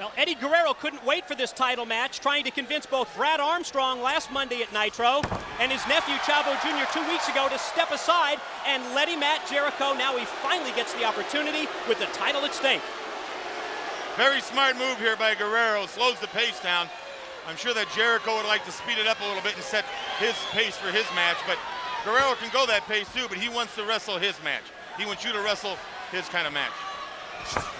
Well, Eddie Guerrero couldn't wait for this title match, trying to convince both Brad Armstrong last Monday at Nitro and his nephew Chavo Jr. 2 weeks ago to step aside and let him at Jericho. Now he finally gets the opportunity with the title at stake. Very smart move here by Guerrero. Slows the pace down. I'm sure that Jericho would like to speed it up a little bit and set his pace for his match, but Guerrero can go that pace too, but he wants to wrestle his match. He wants you to wrestle his kind of match.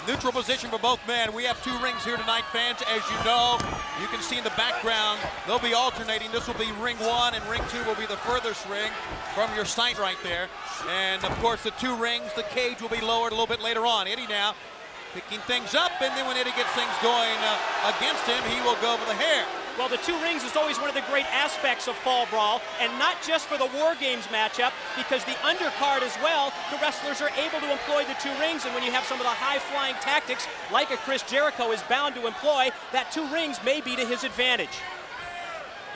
Neutral position for both men. We have 2 rings here tonight, fans. As you know, you can see in the background, they'll be alternating. This will be ring 1, and ring 2 will be the furthest ring from your sight right there. And, of course, the 2 rings, the cage will be lowered a little bit later on. Eddie now picking things up, and then when Eddie gets things going against him, he will go for the hair. Well, the 2 rings is always one of the great aspects of Fall Brawl, and not just for the War Games matchup, because the undercard as well, the wrestlers are able to employ the 2 rings, and when you have some of the high-flying tactics like a Chris Jericho is bound to employ, that 2 rings may be to his advantage.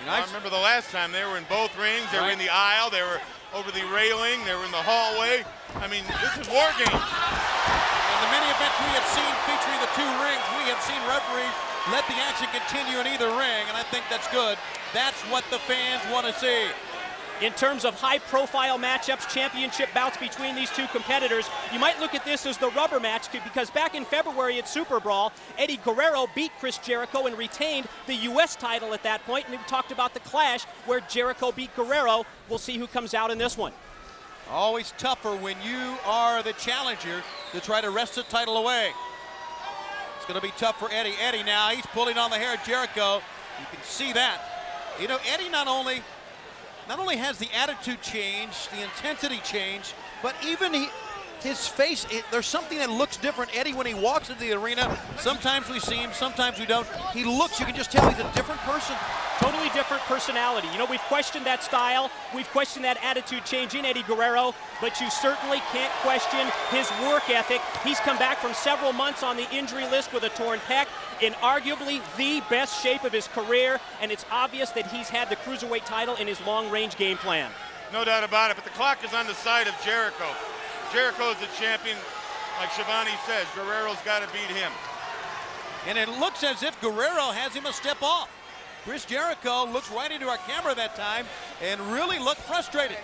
I remember the last time they were in both rings, they were in the aisle, they were over the railing, they were in the hallway. I mean, this is War Games. In the many events we have seen featuring the 2 rings, we have seen referees let the action continue in either ring, and I think that's good. That's what the fans want to see. In terms of high-profile matchups, championship bouts between these 2 competitors, you might look at this as the rubber match, because back in February at Super Brawl, Eddie Guerrero beat Chris Jericho and retained the U.S. title at that point, and we talked about the clash where Jericho beat Guerrero. We'll see who comes out in this one. Always tougher when you are the challenger to try to wrest the title away. It's going to be tough for Eddie. Eddie now, he's pulling on the hair of Jericho. You can see that. You know, Eddie not only has the attitude change, the intensity change, but even his face, there's something that looks different. Eddie, when he walks into the arena, sometimes we see him, sometimes we don't. He looks, you can just tell he's a different person. Totally different personality. You know, we've questioned that style, we've questioned that attitude change in Eddie Guerrero, but you certainly can't question his work ethic. He's come back from several months on the injury list with a torn pec, in arguably the best shape of his career, and it's obvious that he's had the Cruiserweight title in his long-range game plan. No doubt about it, but the clock is on the side of Jericho. Jericho is the champion, like Shivani says. Guerrero's got to beat him. And it looks as if Guerrero has him a step off. Chris Jericho looks right into our camera that time and really looked frustrated.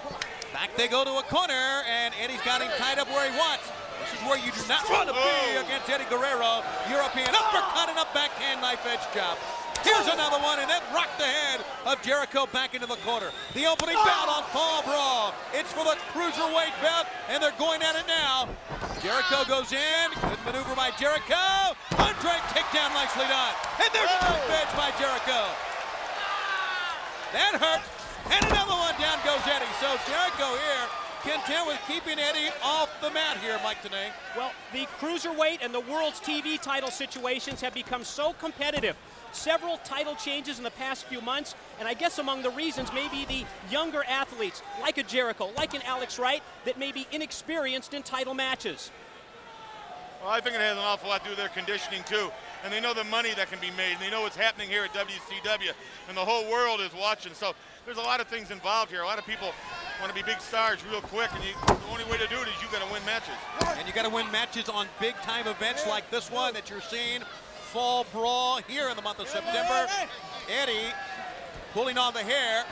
Back they go to a corner, and Eddie's got him tied up where he wants. This is where you do not want to be against Eddie Guerrero. European uppercut and a backhand knife edge chop. Here's another one, and that rocked the head of Jericho back into the corner. The opening bout on Fall Brawl. It's for the Cruiserweight belt, and they're going at it now. Jericho goes in. Good maneuver by Jericho. Andre takedown, nicely done. And there's a knife edge by Jericho. That hurt. And another one, down goes Eddie. So Jericho here content with keeping Eddie off the mat here, Mike Tenay. Well, the Cruiserweight and the World's TV title situations have become so competitive. Several title changes in the past few months, and I guess among the reasons may be the younger athletes, like a Jericho, like an Alex Wright, that may be inexperienced in title matches. Well, I think it has an awful lot to do with their conditioning, too. And they know the money that can be made, and they know what's happening here at WCW, and the whole world is watching. So there's a lot of things involved here. A lot of people want to be big stars real quick, and the only way to do it is you got to win matches. And you got to win matches on big-time events like this one that you're seeing, Fall Brawl, here in the month of September. Eddie pulling on the hair,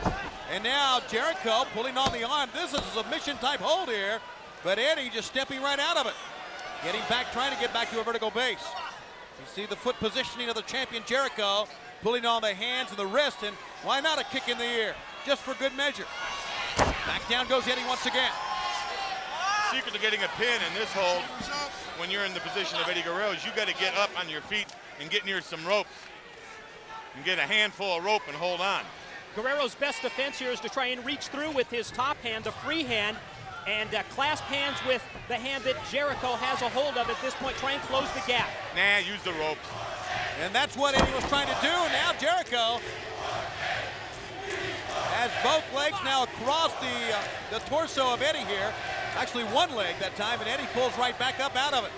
and now Jericho pulling on the arm. This is a submission-type hold here, but Eddie just stepping right out of it. Getting back, trying to get back to a vertical base. You see the foot positioning of the champion Jericho, pulling on the hands and the wrist, and why not a kick in the ear, just for good measure. Back down goes Eddie once again. The secret to getting a pin in this hold, when you're in the position of Eddie Guerrero, is you got to get up on your feet and get near some ropes and get a handful of rope and hold on. Guerrero's best defense here is to try and reach through with his top hand, the free hand, and clasp hands with the hand that Jericho has a hold of at this point. Try and close the gap. Nah, use the ropes. And that's what Eddie was trying to do. Now Jericho has both legs now across the torso of Eddie here. Actually one leg that time, and Eddie pulls right back up out of it.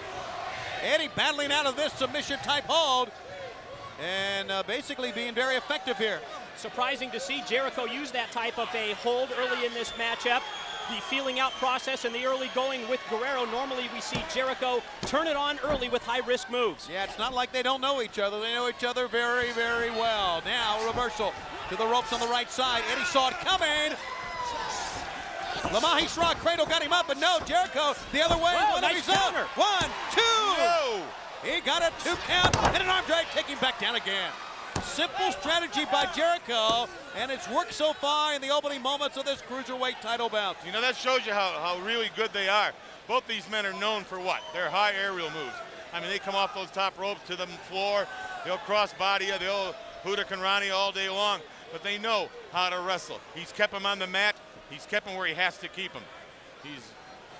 Eddie battling out of this submission-type hold and basically being very effective here. Surprising to see Jericho use that type of a hold early in this matchup. the feeling out process and the early going with Guerrero. Normally we see Jericho turn it on early with high-risk moves. Yeah, it's not like they don't know each other. They know each other very, very well. Now, reversal to the ropes on the right side. Eddie saw it coming. Lamahi Shrug Cradle got him up, but no, Jericho the other way. Whoa, One nice of his own. counter. 1, 2. No! He got a 2 count and an arm drag, taking back down again. Simple strategy by Jericho, and it's worked so far in the opening moments of this cruiserweight title bout. You know, that shows you how really good they are. Both these men are known for what? Their high aerial moves. I mean, they come off those top ropes to the floor. They'll cross body you. They'll Huracanrani all day long. But they know how to wrestle. He's kept him on the mat. He's kept him where he has to keep him.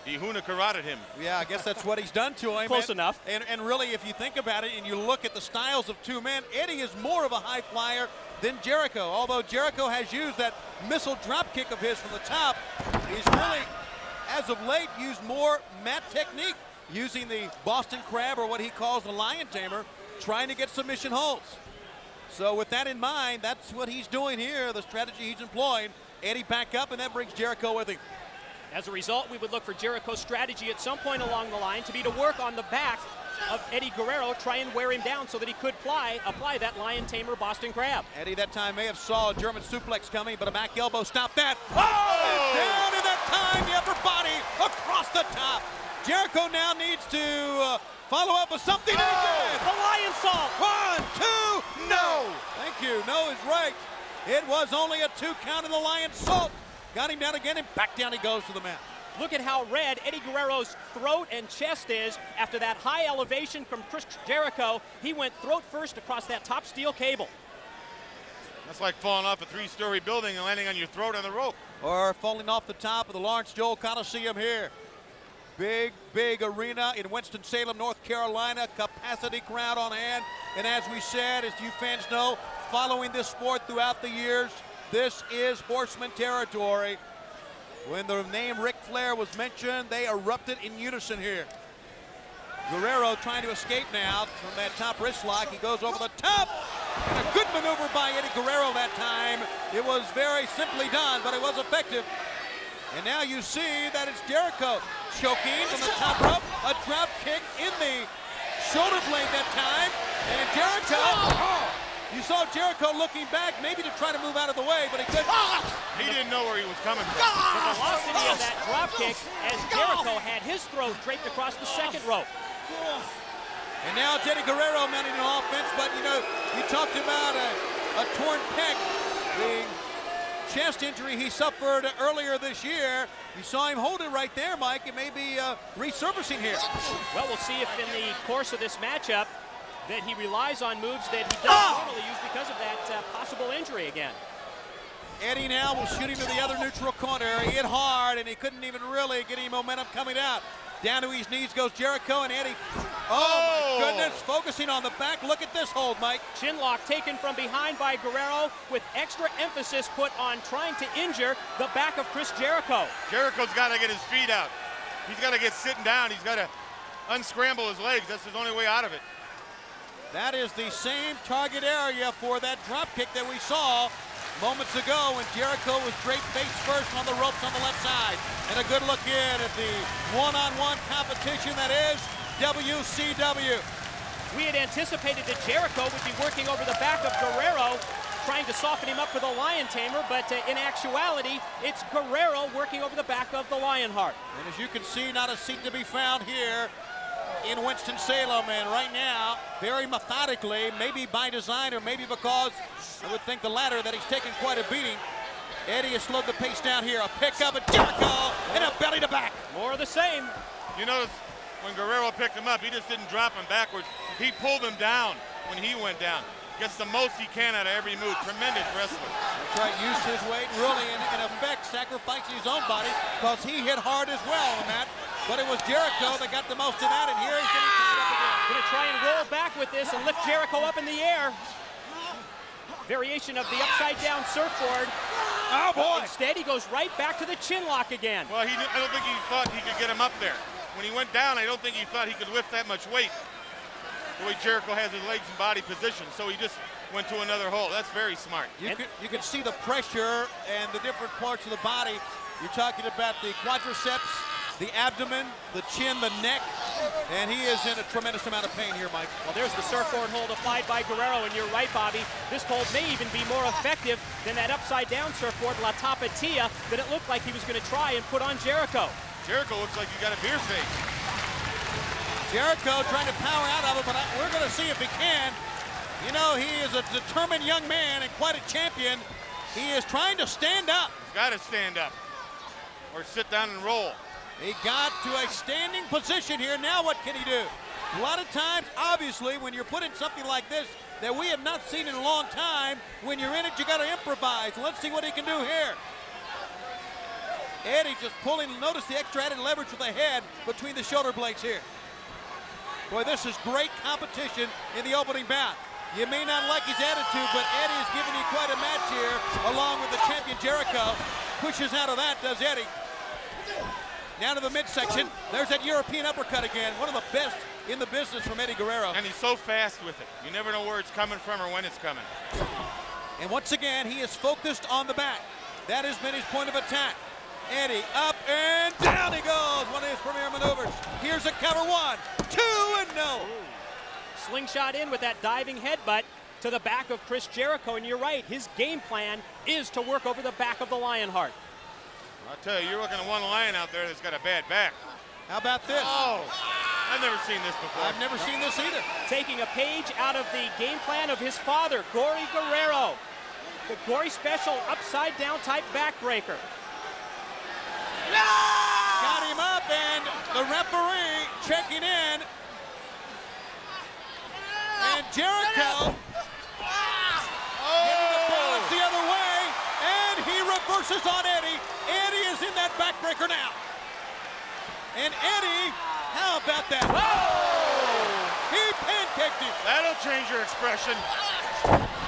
He Huracanrani'd him. Yeah, I guess that's what he's done to him. Close enough. And really, if you think about it and you look at the styles of two men, Eddie is more of a high flyer than Jericho. Although Jericho has used that missile drop kick of his from the top, he's really, as of late, used more mat technique, using the Boston Crab, or what he calls the Lion Tamer, trying to get submission holds. So with that in mind, that's what he's doing here, the strategy he's employing. Eddie back up, and that brings Jericho with him. As a result, we would look for Jericho's strategy at some point along the line to be to work on the back of Eddie Guerrero, try and wear him down so that he could apply that Lion Tamer Boston Crab. Eddie that time may have saw a German suplex coming, but a back elbow stopped that. Oh! Down in that time, the upper body across the top. Jericho now needs to follow up with something. The Lion Salt! 1, 2, no! Thank you, no is right. It was only a 2 count in the Lion Salt. Got him down again, and back down he goes to the mat. Look at how red Eddie Guerrero's throat and chest is after that high elevation from Chris Jericho. He went throat first across that top steel cable. That's like falling off a 3-story building and landing on your throat on the rope. Or falling off the top of the Lawrence Joel Coliseum here. Big, big arena in Winston-Salem, North Carolina. Capacity crowd on hand. And as we said, as you fans know, following this sport throughout the years, this is Horseman territory. When the name Ric Flair was mentioned, they erupted in unison here. Guerrero trying to escape now from that top wrist lock. He goes over the top. And a good maneuver by Eddie Guerrero that time. It was very simply done, but it was effective. And now you see that it's Jericho choking from the top rope. A drop kick in the shoulder blade that time. And Jericho, you saw Jericho looking back, maybe to try to move out of the way, but he couldn't. He didn't know where he was coming from. The velocity of that drop kick as Jericho had his throat draped across the second rope. And now it's Eddie Guerrero mounting an offense, but you know, you talked about a torn pec, the chest injury he suffered earlier this year. You saw him hold it right there, Mike. It may be resurfacing here. Well, we'll see if in the course of this matchup that he relies on moves that he doesn't normally use because of that possible injury again. Eddie now will shoot him to the other neutral corner. He hit hard, and he couldn't even really get any momentum coming out. Down to his knees goes Jericho, and Eddie, oh my goodness, focusing on the back. Look at this hold, Mike. Chin lock taken from behind by Guerrero with extra emphasis put on trying to injure the back of Chris Jericho. Jericho's got to get his feet out. He's got to get sitting down. He's got to unscramble his legs. That's his only way out of it. That is the same target area for that drop kick that we saw moments ago when Jericho was draped face first on the ropes on the left side. And a good look in at the one-on-one competition that is WCW. We had anticipated that Jericho would be working over the back of Guerrero, trying to soften him up for the Lion Tamer, but in actuality, it's Guerrero working over the back of the Lionheart. And as you can see, not a seat to be found here in Winston-Salem, and right now, very methodically, maybe by design or maybe because I would think the latter, that he's taken quite a beating. Eddie has slowed the pace down here. A pickup at Jericho and a belly to back. More of the same. You notice when Guerrero picked him up, he just didn't drop him backwards. He pulled him down when he went down. Gets the most he can out of every move. Tremendous wrestler. That's right, used his weight, really, in effect, sacrificing his own body because he hit hard as well on that. But it was Jericho that got the most of that, and here he's getting tied up again. Gonna try and roll back with this and lift Jericho up in the air. Variation of the upside down surfboard. Oh boy! Instead, he goes right back to the chin lock again. Well, I don't think he thought he could get him up there. When he went down, I don't think he thought he could lift that much weight. The way Jericho has his legs and body positioned, so he just went to another hole. That's very smart. You could see the pressure and the different parts of the body You're talking about the quadriceps, the abdomen, the chin, the neck, and he is in a tremendous amount of pain here, Mike. Well, there's the surfboard hold applied by Guerrero, and you're right, Bobby. This hold may even be more effective than that upside-down surfboard, La Tapatia, that it looked like he was going to try and put on Jericho. Jericho looks like he got a beer face. Jericho trying to power out of it, but we're going to see if he can. You know, he is a determined young man and quite a champion. He is trying to stand up. He's got to stand up or sit down and roll. He got to a standing position here. Now what can he do? A lot of times, obviously, when you're put in something like this that we have not seen in a long time, when you're in it, you got to improvise. Let's see what he can do here. Eddie just pulling, notice the extra added leverage with the head between the shoulder blades here. Boy, this is great competition in the opening bout. You may not like his attitude, but Eddie is giving you quite a match here, along with the champion Jericho. Pushes out of that, does Eddie. Down to the midsection. There's that European uppercut again. One of the best in the business from Eddie Guerrero. And he's so fast with it. You never know where it's coming from or when it's coming. And once again, he is focused on the back. That has been his point of attack. Eddie up and down he goes. One of his premier maneuvers. Here's a cover, 1, 2, and no. Slingshot in with that diving headbutt to the back of Chris Jericho, and you're right, his game plan is to work over the back of the Lionheart. I'll tell you, you're looking at one lion out there that's got a bad back. How about this? Oh, I've never seen this before. I've never seen this either. Taking a page out of the game plan of his father, Gory Guerrero. The Gory special upside down type backbreaker. Got him up, and the referee checking in. And Jericho getting the balance the other way, and he reverses on Eddie. Eddie is in that backbreaker now. And Eddie, how about that? Whoa! He pancaked him. That'll change your expression.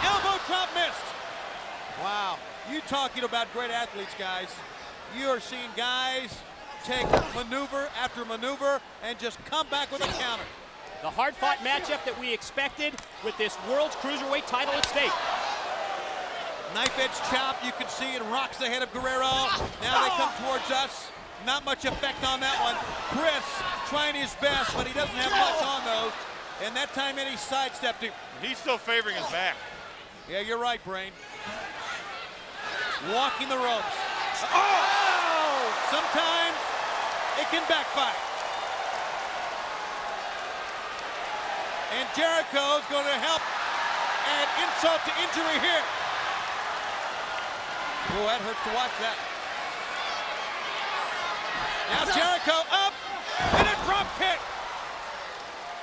Elbow drop missed. Wow, you talking about great athletes, guys. You are seeing guys take maneuver after maneuver and just come back with a counter. The hard-fought matchup that we expected with this World's Cruiserweight title at stake. Knife edge chop, you can see it rocks the head of Guerrero. Now they come towards us. Not much effect on that one. Chris trying his best, but he doesn't have much on those. And that time Eddie sidestepped him. He's still favoring his back. Yeah, you're right, Brain. Walking the ropes. Oh! Sometimes it can backfire. And Jericho's going to help add insult to injury here. Oh, that hurts to watch that. Now Jericho up, and a drop kick.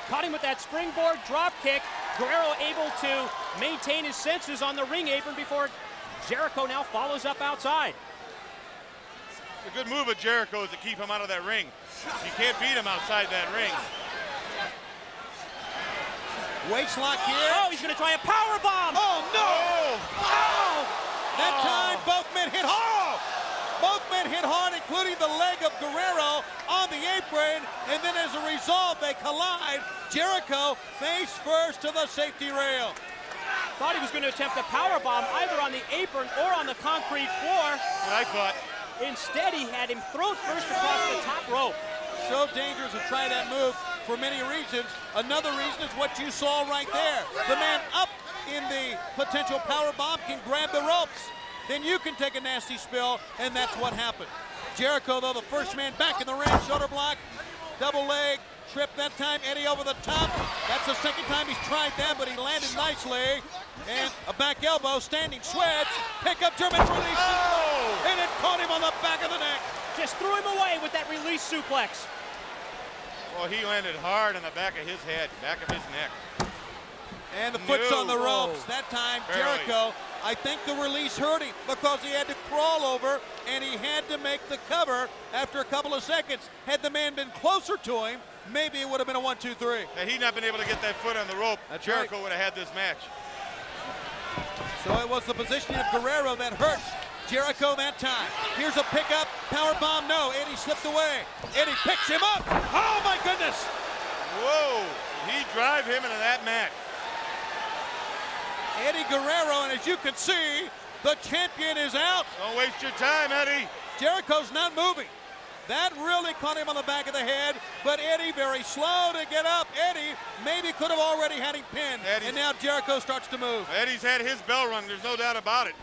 Caught him with that springboard drop kick. Guerrero able to maintain his senses on the ring apron before Jericho now follows up outside. It's a good move of Jericho's to keep him out of that ring. You can't beat him outside that ring. Waist lock here. Oh, he's going to try a power bomb. Oh, no. Oh! That time, both men hit hard. Both men hit hard, including the leg of Guerrero on the apron, and then as a result, they collide. Jericho face first to the safety rail. Thought he was going to attempt a power bomb either on the apron or on the concrete floor. What I thought. Instead, he had him throw first across the top rope. So dangerous to try that move for many reasons. Another reason is what you saw right there. The man up in the potential power bomb can grab the ropes. Then you can take a nasty spill, and that's what happened. Jericho, though, the first man back in the ring, shoulder block, double leg, trip that time, Eddie over the top. That's the second time he's tried that, but he landed nicely. And a back elbow, standing switch, pick up German release, and it caught him on the back of the neck. Just threw him away with that release suplex. Well, he landed hard on the back of his head, back of his neck. And the foot's No. on the ropes. Whoa. That time, Barely. Jericho, I think the release hurt him because he had to crawl over and he had to make the cover after a couple of seconds. Had the man been closer to him, maybe it would have been a 1-2-3. Had he not been able to get that foot on the rope, That's Jericho right. would have had this match. So it was the positioning of Guerrero that hurts Jericho that time. Here's a pickup, power bomb, no. Eddie slipped away. Eddie picks him up. Oh my goodness. Whoa, he drive him into that match. Eddie Guerrero, and as you can see, the champion is out. Don't waste your time, Eddie. Jericho's not moving. That really caught him on the back of the head, but Eddie very slow to get up. Eddie maybe could have already had him pinned, and now Jericho starts to move. Eddie's had his bell rung, there's no doubt about it.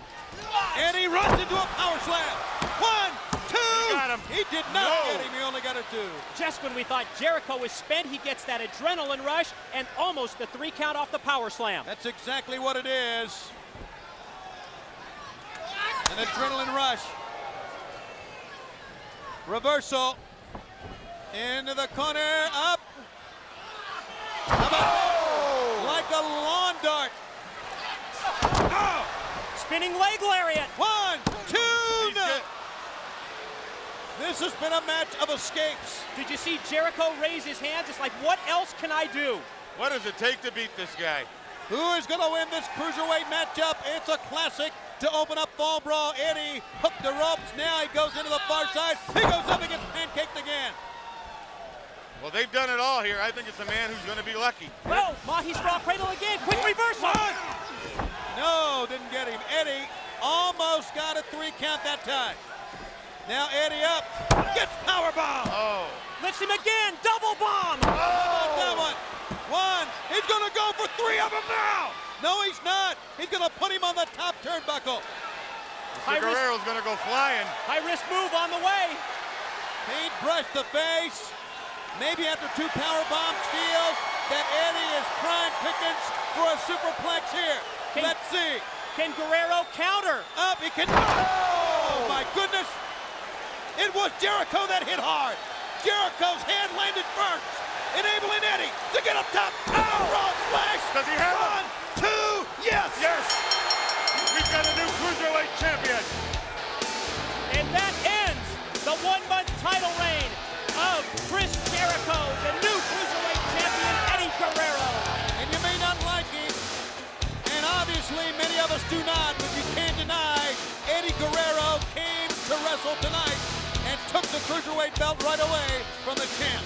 Eddie runs into a power slam. 1, 2. He got him. He did not get him. He only got a 2. Just when we thought Jericho was spent, he gets that adrenaline rush and almost the 3 count off the power slam. That's exactly what it is. An adrenaline rush. Reversal. Into the corner. Up. How about like a lawn dart? Oh! Spinning leg lariat. 1, 2. He's good. This has been a match of escapes. Did you see Jericho raise his hands? It's like, what else can I do? What does it take to beat this guy? Who is going to win this cruiserweight matchup? It's a classic to open up Fall Brawl. Eddie hooked the ropes. Now he goes into the far side. He goes up and gets pancaked again. Well, they've done it all here. I think it's a man who's going to be lucky. Oh, Mahi's raw cradle again. Quick reversal. No, didn't get him. Eddie almost got a 3 count that time. Now Eddie up. Gets powerbomb. Oh. Lifts him again. Double bomb. How about that one? 1. He's going to go for 3 of them now. No, he's not. He's going to put him on the top turnbuckle. Guerrero's going to go flying. High risk move on the way. Paint brushed the face. Maybe after 2 power bombs feels that Eddie is prime pickings for a superplex here. Let's see. Can Guerrero counter? Up, he can. Oh my goodness. It was Jericho that hit hard. Jericho's hand landed first, enabling Eddie to get up top. Oh, wrong flash. Does he have it? 1, 2, yes. Yes. We've got a new cruiserweight champion. And that ends the 1-month title reign of Chris Jericho, the new cruiserweight champion, Eddie Guerrero. And you may not like him, and obviously many of us do not, but you can't deny Eddie Guerrero came to wrestle tonight and took the cruiserweight belt right away from the champ.